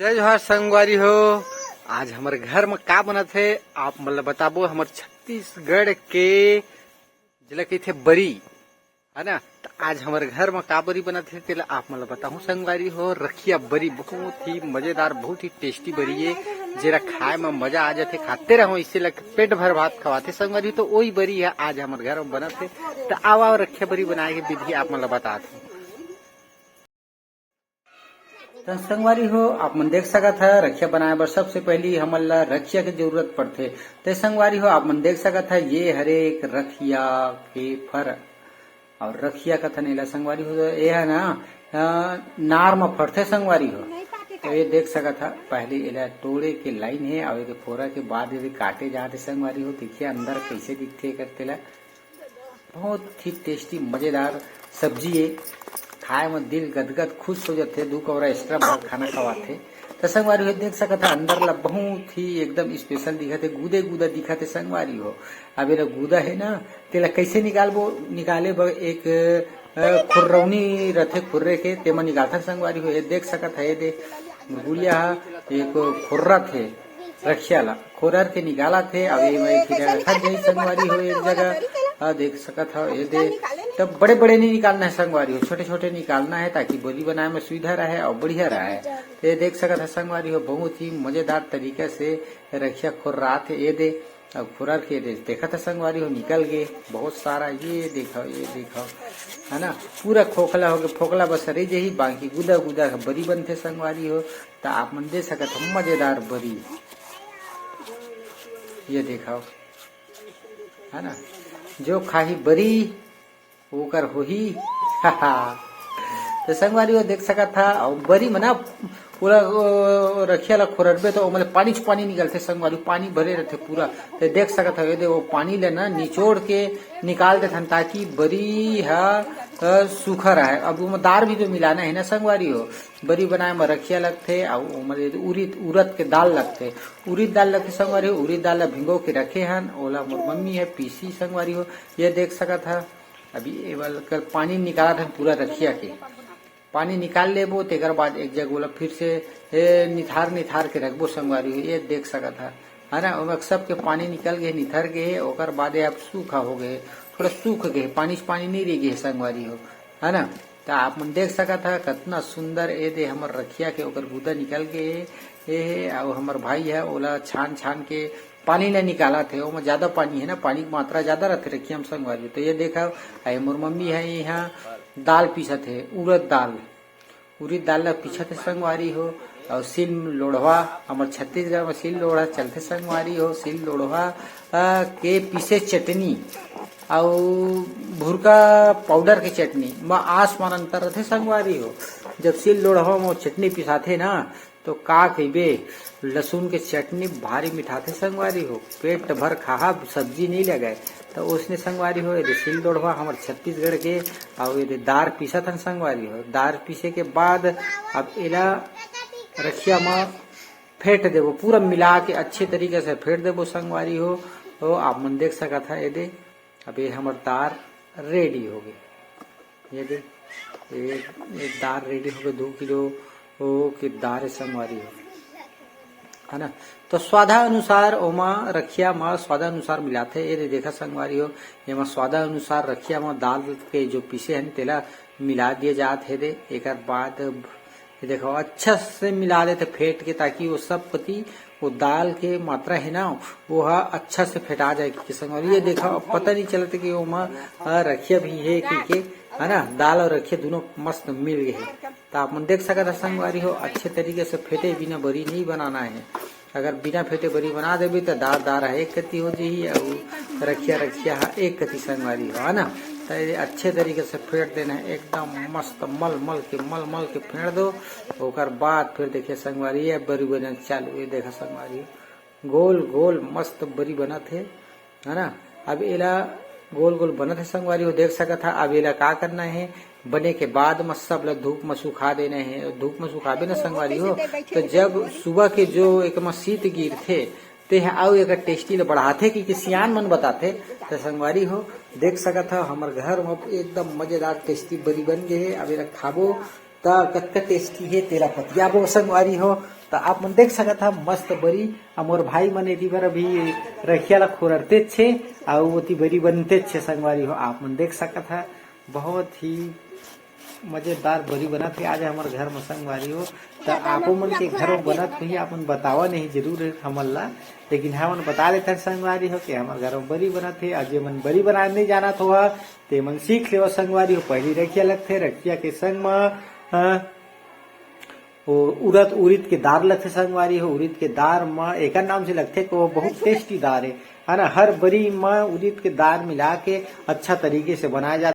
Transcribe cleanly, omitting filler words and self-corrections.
जय जोहार संगवारी हो। आज हमारे घर में का बनत है आप मतलब बताबो। हमारे छत्तीसगढ़ के जिला के थे बरी है ना। तो आज हमारे घर में का बरी बनत है तेला आप मतलब बताऊं संगवारी हो। रखिया बरी बहुत ही मजेदार बहुत ही टेस्टी बरी है जेरा खाए में मजा आ जाते खाते रहो इससे लग पेट भर भात खवाते संगवारी। तो वही बरी है आज हमारे घर में बनत है। तो आओ रखिया बरी बनाए के विधि आप मतलब बताते तो संगवारी हो। आप मन देख सकत है रखिया बनाए बर सबसे पहली हमन ला रखिया के जरूरत पड़थे। तो संगवारी हो आप मन देख सकत है ये हरे एक रखिया के फर और रखिया कथन एला संगवारी हो ये है ना नार में फरथे संगवारी हो। तो ये देख सकत है पहले एला तोड़े के लाइन है और ये फोड़ा के बाद ये काटे जाते संगवारी हो। देखिए अंदर कैसे दिखते करते ला बहुत ही टेस्टी मजेदार सब्जी है। खाए में दिल गदगद खुश हो जाते दू कौरा एक्स्ट्रा भात खाना खवाते। तो संगवारी हो देख सकत है अंदर ला बहुत ही एकदम स्पेशल दिखते गुदे गुदा दिखते संगवारी हो। अब ये गुदा है ना तेला कैसे निकाले एक खुर्रौनी रथे खुर्रे के तेमा निकालता संगवारी हो। ये देख सकत है ये दे गुलिया एक खुर्रा थे रखिया ला खुर्र के निकाला थे। अब ये रखा गई संगवारी हो एक जगह देख सकत है ये दे। तब बड़े बड़े नहीं निकालना है संगवारी हो छोटे छोटे निकालना है ताकि बोली बनाने में सुविधा रहे और बढ़िया रहे। तो ये देख सकत है संगवारी हो बहुत ही मजेदार तरीके से रखिया खुर्रा थे ये दे। अब खुर्र के देखा था संगवारी हो निकल गए बहुत सारा। ये देखो है ना पूरा खोखला हो गया फोखला बस रही जही बाकी गुदा गुदा बरी बनते संगवारी हो। तो आप मन देख सकत हो मजेदार बरी ये देखो है ना जो खाही बरी ओकर हो ही तो संगवारी हो देख सकत था और बरी मना पूरा रखिया ला खोरबे तो मतलब पानी निकलते संगवारी पानी भरे रहते पूरा। तो देख सकत है वो पानी लेना निचोड़ के निकाल देते ताकि बरी है सूखा रहे। अब वो दार भी तो मिलाना है ना संगवारी हो। बरी बनाए में रखिया लगते और उड़द के दाल लगते उड़द दाल लगते संगवारी हो। उड़द दाल भिंगो के रखे हन ओला मोर मम्मी है पीसी संगवारी हो। ये देख सकत है अभी कल पानी निकाला था पूरा रखिया के पानी निकाल लेबो तेकर बाद एक जगह बोला फिर से निथार के रखबो संगवारी हो। ये देख सकत है ना ओमे सब के पानी निकल गए निथर गए ओकर बाद अब सूखा हो गए थोड़ा सूख गए पानी नहीं रह गए संगवारी हो है ना। तो आप मन देख सकत है कितना सुंदर ए दे हमर रखिया के ओकर गुदा निकल गए ये और हमर भाई है ओला छान के पानी ने निकाला थे वो ज्यादा पानी है ना पानी की मात्रा ज्यादा रहते रखिए हम संगवारी। तो ये देखा मोर मम्मी है यहाँ दाल पीसा थे उड़द दाल पीछा थे संगवारी हो। और सिल लोढ़वा हमारे छत्तीसगढ़ में सिल लोढ़ा चलते संगवारी हो। सिल लोढ़वा के पीसे चटनी और भुरका पाउडर के चटनी में आसमान अंतर रहते संगवारी हो। जब सिल लोढ़वा में चटनी पिसाते ना तो का कहिबे लहसुन के चटनी भारी मिठाते संगवारी हो पेट भर खाहा सब्जी नहीं लगाए। तो उसने संगवारी हो ये सिल लोढ़वा हमारे छत्तीसगढ़ के और ये दार पीसा था संगवारी हो। दार पीसे के बाद अब एला रखिया में फेंट देवो पूरा मिला के अच्छे तरीके से फेंट देवो संगवारी हो। तो आप मन देख सकत है ये दे अब ये हमार दार रेडी हो गए। ये दे एक दार रेडी हो गए 2 किलो के दार संगवारी हो है ना। तो स्वादानुसार ओमा रखिया में स्वादानुसार मिलाते ये देखा संगवारी हो। ये में स्वादानुसार रखिया में दाल के जो पीसे हैं तेला मिला दिए जाते है दे। एक बाद ये देखो अच्छा से मिला देते फेंट के ताकि वो सब पति वो दाल के मात्रा है ना वो अच्छा से फेंटा जाए कि संगवारी। ये देखो पता नहीं चलता कि वो रखिया भी है कि है ना दाल और रखिए दोनों मस्त मिल गए। तो आप मन देख सकते संगवारी हो अच्छे तरीके से फेंटे बिना बरी नहीं बनाना है। अगर बिना फेंटे बरी बना देबे तो दार एक कति हो जाही और रखिया एक कति संगवारी हो है ना। तो अच्छे तरीके से फेंट देना है एकदम मस्त मल के फेंट दो। ओकर बाद फिर देखिए संगवारी है बरी बना चालू। ये देखा संगवारी गोल मस्त बरी बना थे है ना। अब एला गोल बना थे संगवारी हो देख सकत है। अब एला का करना है बने के बाद में सब ला धूप में सुखा देना है। धूप में सुखाबे ना संगवारी हो तो जब सुबह के जो एक शीत गिर थे ते आउ एक टेस्टी ले बढ़ाते कि सियान मन बताते। तो संगवारी हो देख सकत है हमार घर में एकदम मजेदार टेस्टी बरी बन गए है। अब एला खाबो त कतका टेस्टी है तेरा पतिया बो संगवारी हो। तो आप मन देख सकत हा मस्त बरी मोर भाई मन एती बर अभी रखिया ला खोरते छे और ओती बरी बनते छे संगवारी हो। आप मन देख सकत हा बहुत ही मजेदार बरी बनत है आज हमारे घर में संगवारी हो। तो आपो मन के घर में बनत हुई आपन बतावा नहीं जरूर है हमन ला, लेकिन हमन बता देते हैं संगवारी हो कि हमारे घर में बरी बनत है। आज मन बरी बनाने नहीं जाना तो ते मन सीख ले संगवारी हो। पहली रखिया लगथे, रखिया के संग में उड़द के दार लगथे संगवारी हो। उड़द के दार में एक नाम से लगथे कि वो बहुत टेस्टी दार है ना। हर बरी में उड़द के दार मिला के अच्छा तरीके से बनाया जाता